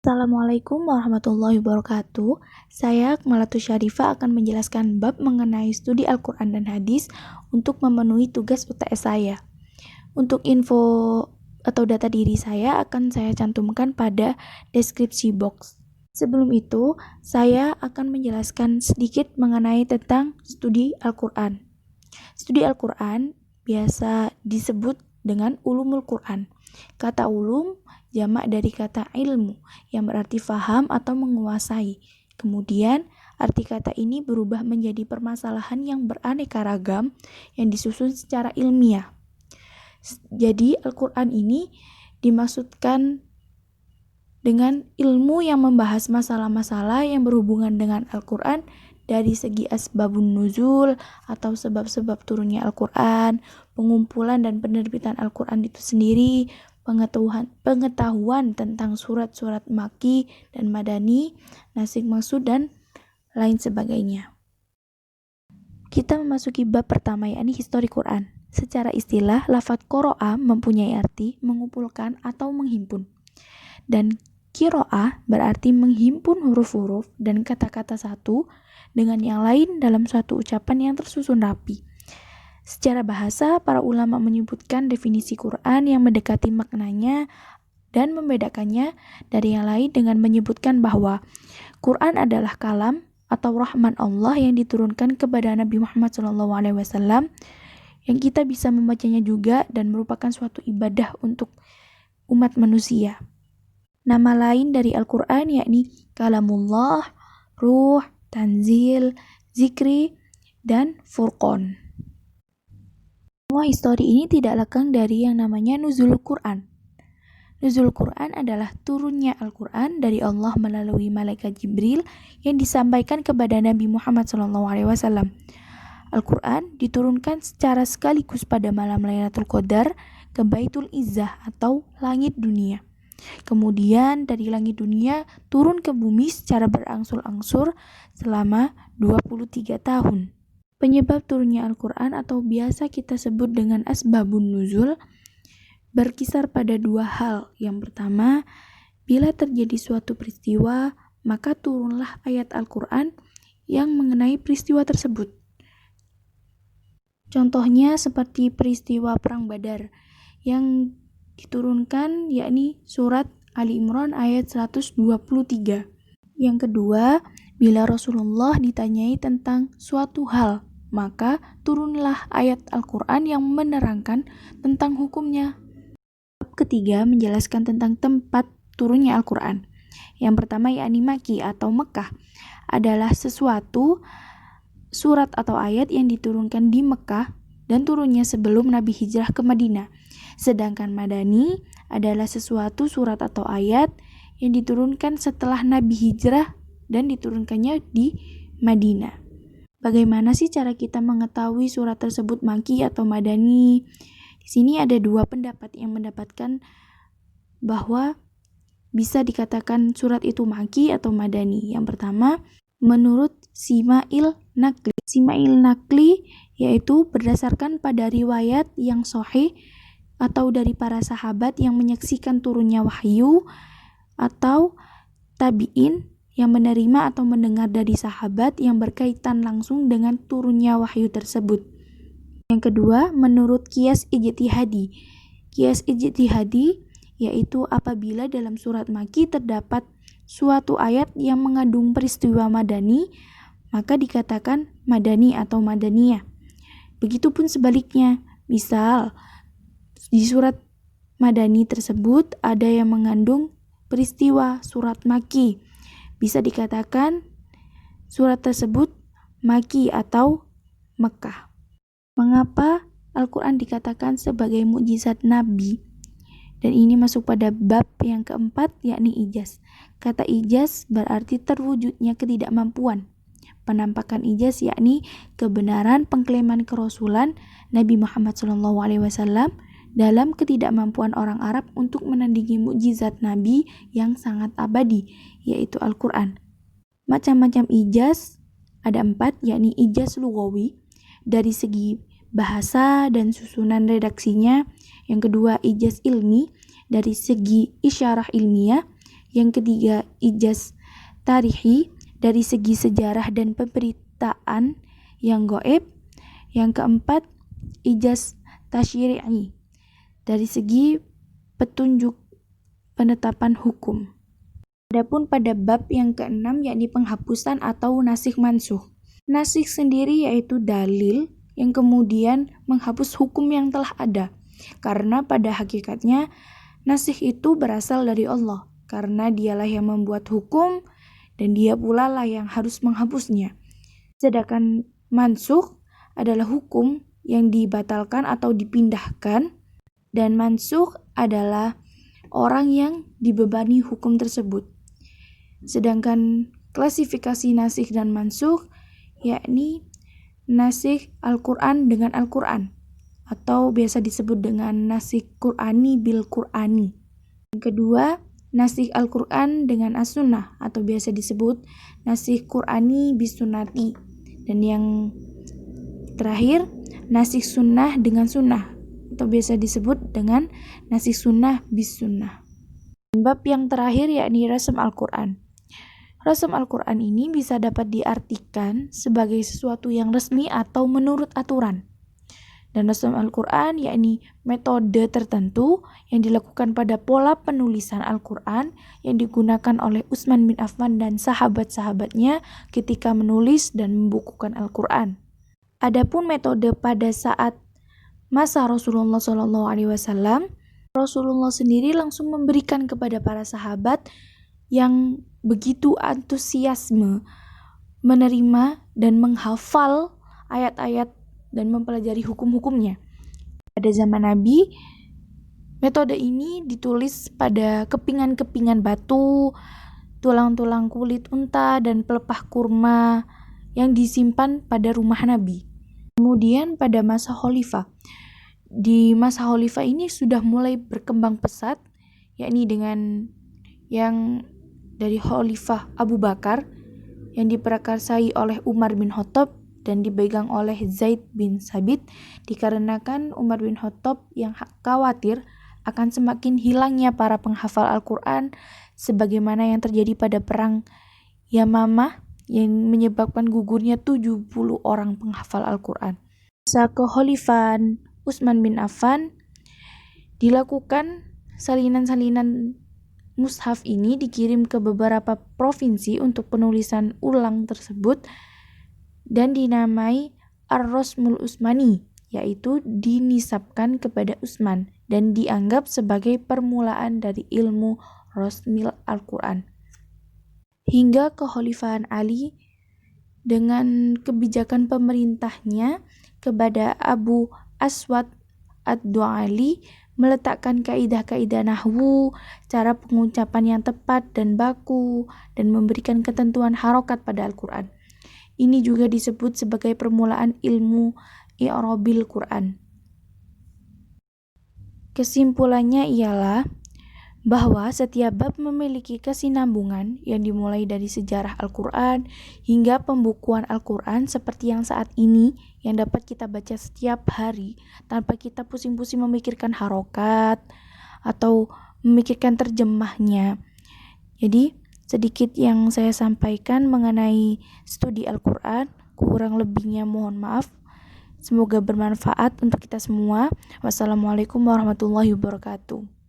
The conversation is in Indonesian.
Assalamualaikum warahmatullahi wabarakatuh. Saya Akmalatus Syarifah akan menjelaskan bab mengenai studi Al-Quran dan Hadis untuk memenuhi tugas UTS saya. Untuk info atau data diri saya akan saya cantumkan pada deskripsi box. Sebelum itu, saya akan menjelaskan sedikit mengenai tentang studi Al-Quran. Studi Al-Quran biasa disebut dengan ulumul Quran. Kata ulum jamak dari kata ilmu yang berarti faham atau menguasai. Kemudian arti kata ini berubah menjadi permasalahan yang beraneka ragam yang disusun secara ilmiah. Jadi Al-Quran ini dimaksudkan dengan ilmu yang membahas masalah-masalah yang berhubungan dengan Al-Quran dari segi asbabun nuzul atau sebab-sebab turunnya Al-Quran, pengumpulan dan penerbitan Al-Quran itu sendiri, pengetahuan tentang surat-surat Makki dan Madani, nasik maksud dan lain sebagainya. Kita memasuki bab pertama, yakni histori Quran. Secara istilah, lafadz qoro'ah mempunyai arti mengumpulkan atau menghimpun. Dan qira'ah berarti menghimpun huruf-huruf dan kata-kata satu dengan yang lain dalam suatu ucapan yang tersusun rapi. Secara bahasa, para ulama menyebutkan definisi Quran yang mendekati maknanya dan membedakannya dari yang lain dengan menyebutkan bahwa Quran adalah kalam atau rahman Allah yang diturunkan kepada Nabi Muhammad SAW, yang kita bisa membacanya juga dan merupakan suatu ibadah untuk umat manusia. Nama lain dari Al-Quran yakni kalamullah, ruh, tanzil, zikri, dan furqan. Semua histori ini tidak lekang dari yang namanya nuzul Quran. Nuzul Quran adalah turunnya Al-Quran dari Allah melalui malaikat Jibril yang disampaikan kepada Nabi Muhammad SAW. Al-Quran diturunkan secara sekaligus pada malam Lailatul Qadar ke Baitul Izzah atau langit dunia. Kemudian dari langit dunia turun ke bumi secara berangsur-angsur selama 23 tahun. Penyebab turunnya Al-Quran atau biasa kita sebut dengan asbabun nuzul berkisar pada dua hal. Yang pertama, bila terjadi suatu peristiwa, maka turunlah ayat Al-Quran yang mengenai peristiwa tersebut. Contohnya seperti peristiwa Perang Badar yang diturunkan yakni surat Ali Imran ayat 123. Yang kedua, bila Rasulullah ditanyai tentang suatu hal, maka turunlah ayat Al-Quran yang menerangkan tentang hukumnya. Ketiga, menjelaskan tentang tempat turunnya Al-Quran. Yang pertama yakni Makki atau Mekah adalah sesuatu surat atau ayat yang diturunkan di Mekah dan turunnya sebelum Nabi hijrah ke Madinah. Sedangkan Madani adalah sesuatu surat atau ayat yang diturunkan setelah Nabi hijrah dan diturunkannya di Madinah. Bagaimana sih cara kita mengetahui surat tersebut Makki atau Madani? Di sini ada dua pendapat yang mendapatkan bahwa bisa dikatakan surat itu Makki atau Madani. Yang pertama, menurut Sima'il Naqli. Sima'il Naqli yaitu berdasarkan pada riwayat yang sahih atau dari para sahabat yang menyaksikan turunnya wahyu atau tabi'in yang menerima atau mendengar dari sahabat yang berkaitan langsung dengan turunnya wahyu tersebut. Yang kedua, menurut qiyas ijtihadi. Qiyas ijtihadi yaitu apabila dalam surat Makki terdapat suatu ayat yang mengandung peristiwa Madani, maka dikatakan Madani atau Madaniyah. Begitupun sebaliknya, misal di surat Madani tersebut ada yang mengandung peristiwa surat Makki, bisa dikatakan surat tersebut Makki atau Mekah. Mengapa Al-Quran dikatakan sebagai mukjizat Nabi? Dan ini masuk pada bab yang keempat, yakni ijaz. Kata ijaz berarti terwujudnya ketidakmampuan. Penampakan ijaz yakni kebenaran pengklaiman kerasulan Nabi Muhammad SAW dalam ketidakmampuan orang Arab untuk menandingi mukjizat Nabi yang sangat abadi, yaitu Al-Quran. Macam-macam ijaz ada 4, yakni ijaz lughawi dari segi bahasa dan susunan redaksinya. Yang kedua, ijaz ilmi dari segi isyarah ilmiah. Yang ketiga, ijaz tarihi dari segi sejarah dan pemberitaan yang gaib. Yang keempat, ijaz tasyri'i dari segi petunjuk penetapan hukum. Adapun pada bab yang keenam yakni penghapusan atau nasikh mansuh. Nasikh sendiri yaitu dalil yang kemudian menghapus hukum yang telah ada. Karena pada hakikatnya nasikh itu berasal dari Allah, karena dialah yang membuat hukum dan dia pula lah yang harus menghapusnya. Sedangkan mansukh adalah hukum yang dibatalkan atau dipindahkan, dan mansukh adalah orang yang dibebani hukum tersebut. Sedangkan klasifikasi nasikh dan mansukh yakni nasikh Al-Quran dengan Al-Quran, atau biasa disebut dengan nasikh Qur'ani bil Qur'ani. Yang kedua, nasikh Al-Quran dengan As-Sunnah, atau biasa disebut nasikh Qur'ani bis Sunnati. Dan yang terakhir, nasikh Sunnah dengan Sunnah, atau biasa disebut dengan nasikh Sunnah bis Sunnah. Bab yang terakhir yakni rasam Al-Quran. Rasam Al-Quran ini bisa dapat diartikan sebagai sesuatu yang resmi atau menurut aturan. Dan rasam Al-Quran yakni metode tertentu yang dilakukan pada pola penulisan Al-Quran yang digunakan oleh Utsman bin Affan dan sahabat-sahabatnya ketika menulis dan membukukan Al-Quran. Adapun metode pada saat masa Rasulullah SAW, Rasulullah sendiri langsung memberikan kepada para sahabat yang begitu antusiasme menerima dan menghafal ayat-ayat dan mempelajari hukum-hukumnya. Pada zaman Nabi, metode ini ditulis pada kepingan-kepingan batu, tulang-tulang kulit unta, dan pelepah kurma yang disimpan pada rumah Nabi. Kemudian pada masa Khalifah, di masa Khalifah ini sudah mulai berkembang pesat, yakni dengan yang dari Khalifah Abu Bakar yang diprakarsai oleh Umar bin Khattab dan dipegang oleh Zaid bin Sabit, dikarenakan Umar bin Khattab yang khawatir akan semakin hilangnya para penghafal Al-Quran sebagaimana yang terjadi pada perang Yamamah yang menyebabkan gugurnya 70 orang penghafal Al-Quran. Masa kekhalifahan Utsman bin Affan dilakukan salinan-salinan mushaf ini dikirim ke beberapa provinsi untuk penulisan ulang tersebut dan dinamai Ar-Rasmul Utsmani, yaitu dinisabkan kepada Utsman dan dianggap sebagai permulaan dari ilmu Rasmil Al-Quran. Hingga kekhalifahan Ali dengan kebijakan pemerintahnya kepada Abu Aswad Ad-Du'ali meletakkan kaidah-kaidah nahwu, cara pengucapan yang tepat dan baku, dan memberikan ketentuan harokat pada Al-Quran. Ini juga disebut sebagai permulaan ilmu i'rabil Quran. Kesimpulannya ialah bahwa setiap bab memiliki kesinambungan yang dimulai dari sejarah Al-Quran hingga pembukuan Al-Quran seperti yang saat ini yang dapat kita baca setiap hari tanpa kita pusing-pusing memikirkan harokat atau memikirkan terjemahnya. Jadi sedikit yang saya sampaikan mengenai studi Al-Quran, kurang lebihnya mohon maaf. Semoga bermanfaat untuk kita semua. Wassalamualaikum warahmatullahi wabarakatuh.